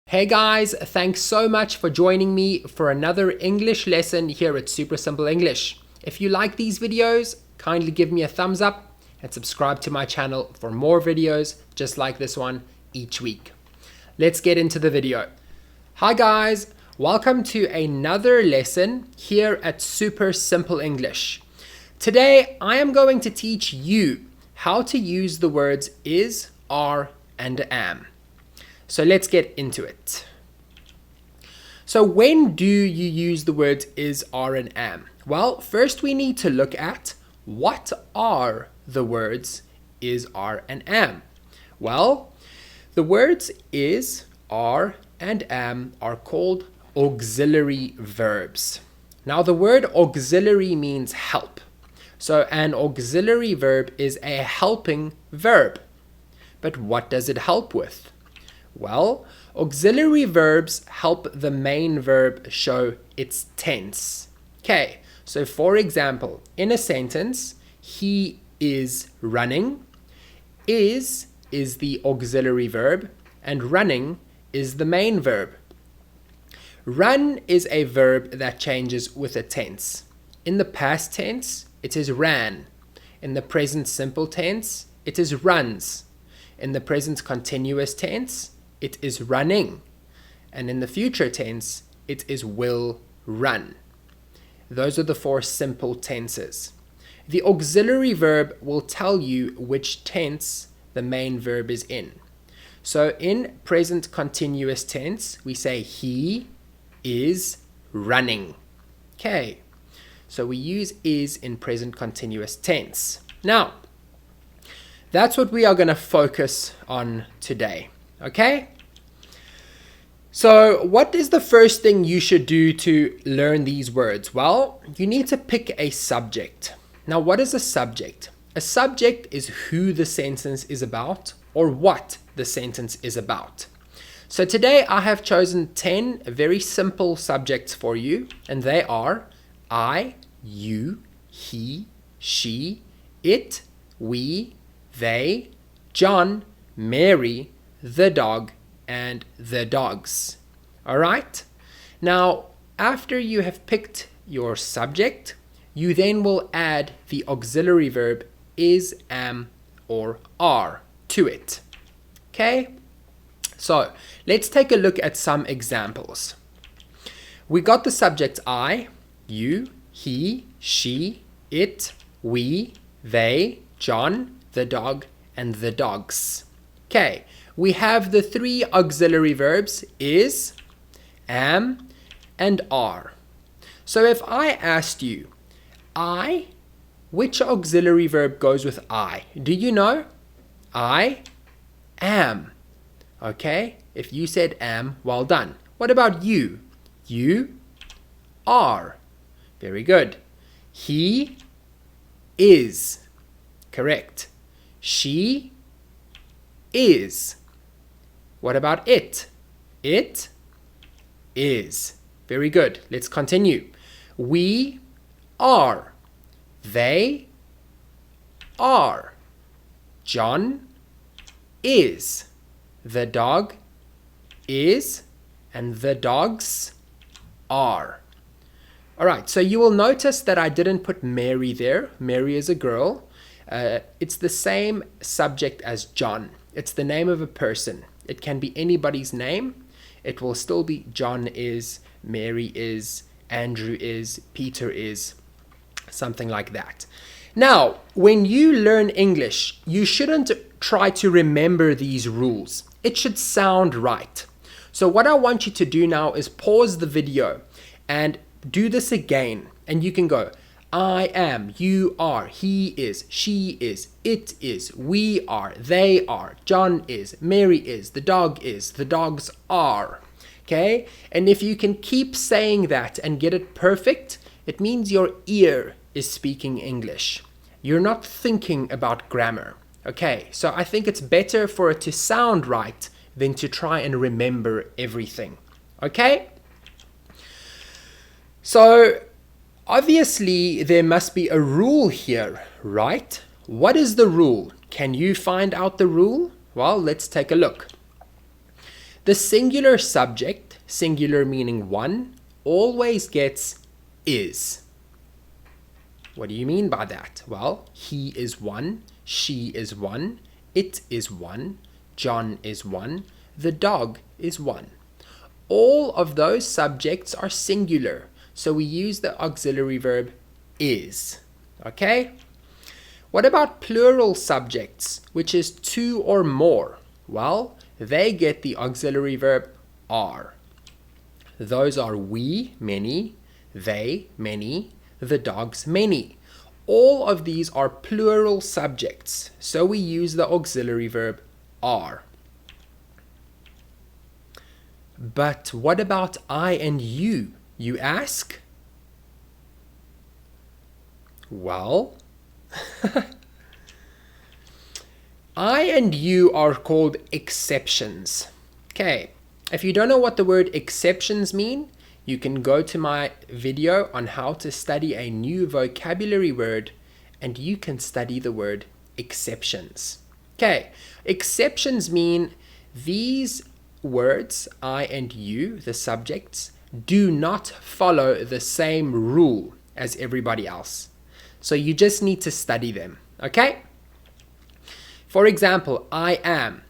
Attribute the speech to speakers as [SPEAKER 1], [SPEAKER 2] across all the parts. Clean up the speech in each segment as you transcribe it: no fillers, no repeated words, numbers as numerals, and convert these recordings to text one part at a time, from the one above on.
[SPEAKER 1] Hey guys, thanks so much for joining me for another English lesson here at Super Simple English. If you like these videos, kindly give me a thumbs up and subscribe to my channel for more videos just like this one each week. Let's get into the video. Hi guys, welcome to another lesson here at Super Simple English. Today I am going to teach you how to use the words is, are, and am. So let's get into it. So when do you use the words is, are, and am? Well, first we need to look at what are the words is, are, and am. Well, the words is, are, and am are called auxiliary verbs. Now the word auxiliary means help. So an auxiliary verb is a helping verb. But what does it help with? Well, auxiliary verbs help the main verb show its tense. Okay, so for example, in a sentence, he is running. Is the auxiliary verb and running is the main verb. Run is a verb that changes with a tense. In the past tense, it is ran. In the present simple tense, it is runs. In the present continuous tense, it is running. And in the future tense, it is will run. Those are the four simple tenses. The auxiliary verb will tell you which tense the main verb is in. So in present continuous tense, we say he is running. Okay, so we use is in present continuous tense. Now, that's what we are going to focus on today. Okay? So what is the first thing you should do to learn these words? Well, you need to pick a subject. Now, what is a subject? A subject is who the sentence is about or what the sentence is about. So today I have chosen 10 very simple subjects for you, and they are I, you, he, she, it, we, they, John, Mary, the dog, and the dogs. All right? Now, after you have picked your subject, you then will add the auxiliary verb is, am, or are to it. Okay? So, let's take a look at some examples. We got the subjects I, you, he, she, it, we, they, John, the dog, and the dogs. Okay, we have the three auxiliary verbs is, am, and are. So if I asked you, which auxiliary verb goes with I? Do you know? I am. Okay, if you said am, well done. What about you? You are. Very good. He is. Correct. She is. What about it? It is. Very good. Let's continue. We are. They are. John is. The dog is. And the dogs are. All right, so you will notice that I didn't put Mary there. Mary is a girl. It's the same subject as John. It's the name of a person. It can be anybody's name. It will still be John is, Mary is, Andrew is, Peter is, something like that. Now, when you learn English, you shouldn't try to remember these rules. It should sound right. So what I want you to do now is pause the video and do this again. And you can go, I am, you are, he is, she is, it is, we are, they are, John is, Mary is, the dogs are. Okay? And if you can keep saying that and get it perfect, it means your ear is speaking English. You're not thinking about grammar. Okay? So I think it's better for it to sound right than to try and remember everything. Okay? So obviously, there must be a rule here, right? What is the rule? Can you find out the rule? Well, let's take a look. The singular subject, singular meaning one, always gets is. What do you mean by that? Well, he is one, she is one, it is one, John is one, the dog is one. All of those subjects are singular, so we use the auxiliary verb is. Okay? What about plural subjects, which is two or more? Well, they get the auxiliary verb are. Those are we, many, they, many, the dogs, many. All of these are plural subjects, so we use the auxiliary verb are. But what about I and you ask? Well, I and you are called exceptions. Okay, if you don't know what the word exceptions mean, you can go to my video on how to study a new vocabulary word, and you can study the word exceptions. Okay, exceptions mean these words, I and you, the subjects, do not follow the same rule as everybody else. So you just need to study them, okay? For example, I am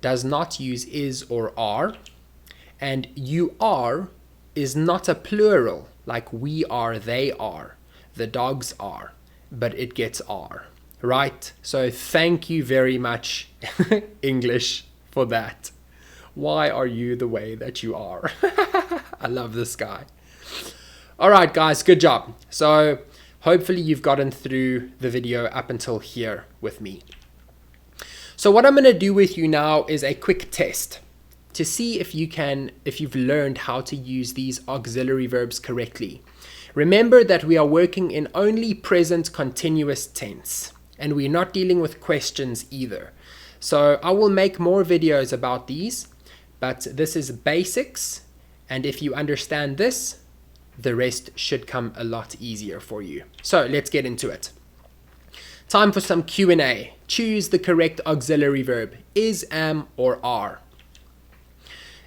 [SPEAKER 1] does not use is or are, and you are is not a plural like we are, they are, the dogs are, but it gets are, right? So thank you very much, English, for that. Why are you the way that you are? I love this guy. All right, guys, good job. So hopefully you've gotten through the video up until here with me. So what I'm going to do with you now is a quick test to see if you've learned how to use these auxiliary verbs correctly. Remember that we are working in only present continuous tense, and we're not dealing with questions either. So I will make more videos about these, but this is basics, and if you understand this, the rest should come a lot easier for you. So let's get into it. Time for some Q&A. Choose the correct auxiliary verb, is, am, or are.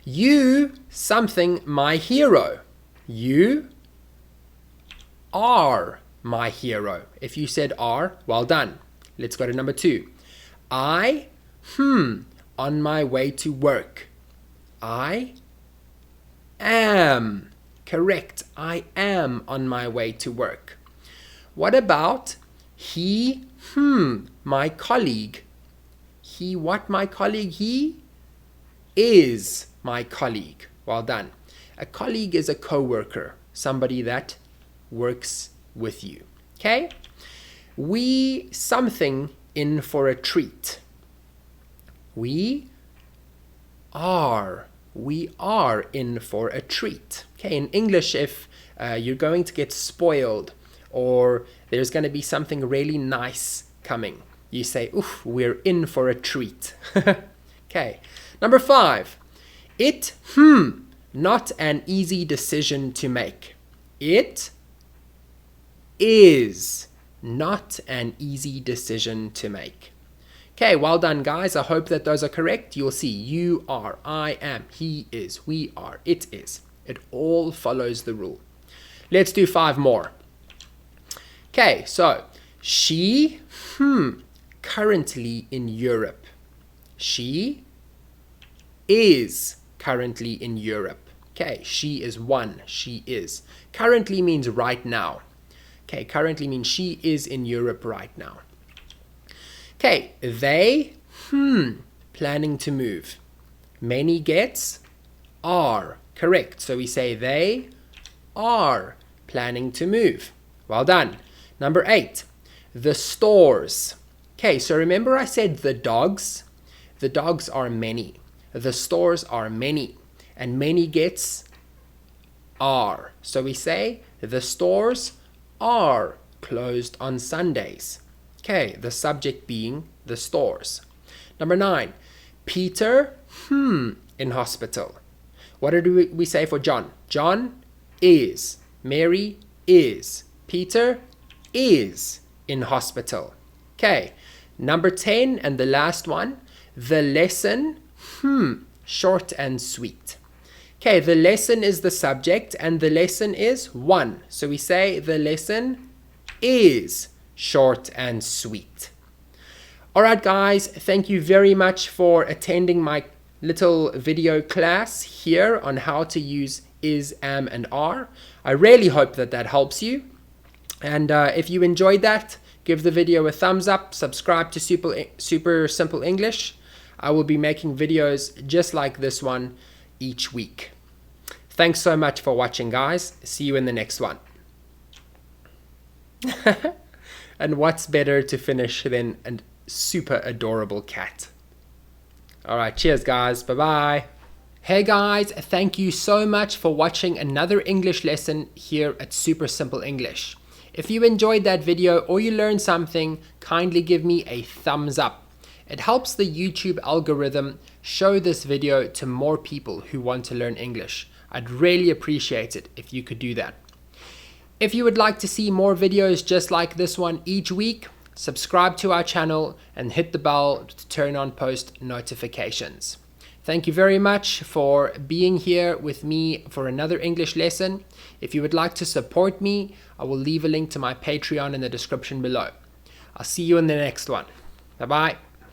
[SPEAKER 1] You something my hero. You are my hero. If you said are, well done. Let's go to number 2. I, on my way to work. I am. Correct. I am on my way to work. What about he, my colleague? He what, my colleague? He is my colleague. Well done. A colleague is a co-worker, somebody that works with you. Okay? We something in for a treat. We are in for a treat. Okay, in English, if you're going to get spoiled or there's going to be something really nice coming, you say, oof, we're in for a treat. Okay, number 5. It, not an easy decision to make. It is not an easy decision to make. Okay, well done, guys. I hope that those are correct. You'll see you are, I am, he is, we are, it is. It all follows the rule. Let's do 5 more. Okay, so she, currently in Europe. She is currently in Europe. Okay, she is one, she is. Currently means right now. Okay, currently means she is in Europe right now. Okay, they, planning to move. Many gets are. Correct. So we say they are planning to move. Well done. Number 8, the stores. Okay, so remember I said the dogs? The dogs are many. The stores are many. And many gets are. So we say the stores are closed on Sundays. Okay, the subject being the stores. Number 9, Peter, in hospital. What did we say for John? John is. Mary is. Peter is in hospital. Okay, number 10 and the last one, the lesson, short and sweet. Okay, the lesson is the subject and the lesson is 1. So we say the lesson is short and sweet. Alright guys, thank you very much for attending my little video class here on how to use is, am, and are. I really hope that that helps you. And if you enjoyed that, give the video a thumbs up, subscribe to Super Simple English. I will be making videos just like this one each week. Thanks so much for watching, guys. See you in the next one. And what's better to finish than a super adorable cat? Alright, cheers guys, bye bye. Hey guys, thank you so much for watching another English lesson here at Super Simple English. If you enjoyed that video or you learned something, kindly give me a thumbs up. It helps the YouTube algorithm show this video to more people who want to learn English. I'd really appreciate it if you could do that. If you would like to see more videos just like this one each week, subscribe to our channel and hit the bell to turn on post notifications. Thank you very much for being here with me for another English lesson. If you would like to support me, I will leave a link to my Patreon in the description below. I'll see you in the next one. Bye bye.